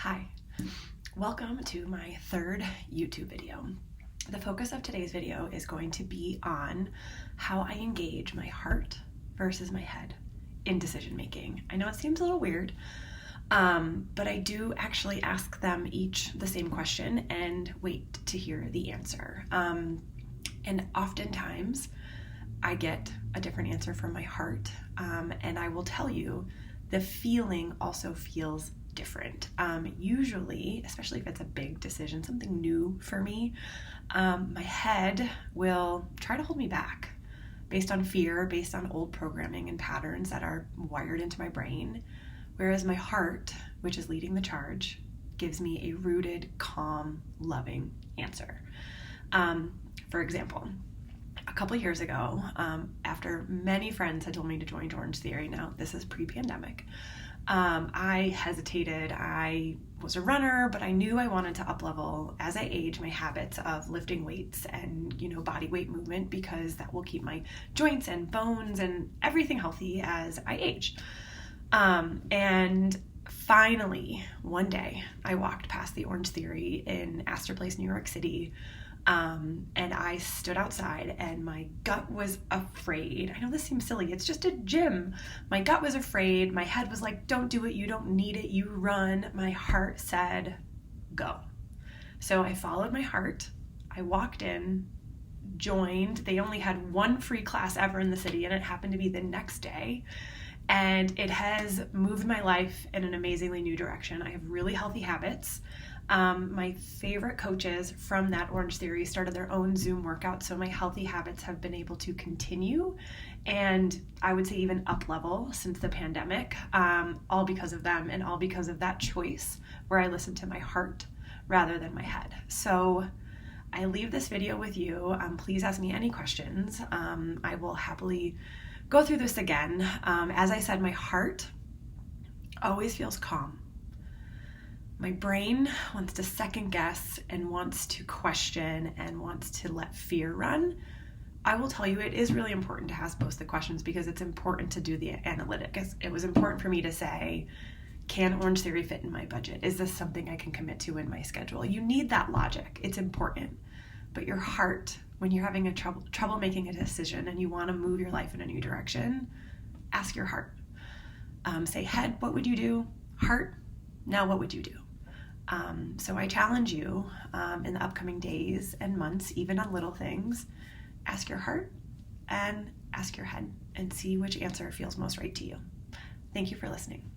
Hi, welcome to my third YouTube video. The focus of today's video is going to be on how I engage my heart versus my head in decision making. I know it seems a little weird, but I do actually ask them each the same question and wait to hear the answer. And oftentimes I get a different answer from my heart, and I will tell you the feeling also feels different. Usually, especially if it's a big decision, something new for me, my head will try to hold me back based on fear, based on old programming and patterns that are wired into my brain. Whereas my heart, which is leading the charge, gives me a rooted, calm, loving answer. For example, a couple years ago, after many friends had told me to join Orange Theory, now this is pre-pandemic, I hesitated. I was a runner, but I knew I wanted to up-level as I age my habits of lifting weights and, body weight movement, because that will keep my joints and bones and everything healthy as I age. And finally, one day, I walked past the Orange Theory in Astor Place, New York City, and I stood outside and my gut was afraid. I know this seems silly. It's just a gym. My gut was afraid. My head was like, don't do it. You don't need it. You run. My heart said, go. So I followed my heart. I walked in, joined. They only had one free class ever in the city, and it happened to be the next day. And it has moved my life in an amazingly new direction. I have really healthy habits. My favorite coaches from that Orange Theory started their own Zoom workout, so my healthy habits have been able to continue, and I would say even up level since the pandemic, all because of them and all because of that choice where I listened to my heart rather than my head. So I leave this video with you. Please ask me any questions. I will happily go through this again. As I said, my heart always feels calm. My brain wants to second guess and wants to question and wants to let fear run. I will tell you, it is really important to ask both the questions because it's important to do the analytics. It was important for me to say, can Orange Theory fit in my budget? Is this something I can commit to in my schedule? You need that logic. It's important. But your heart, when you're having a trouble making a decision and you want to move your life in a new direction, ask your heart. Say, head, what would you do? Heart, now what would you do? So I challenge you in the upcoming days and months, even on little things, ask your heart and ask your head and see which answer feels most right to you. Thank you for listening.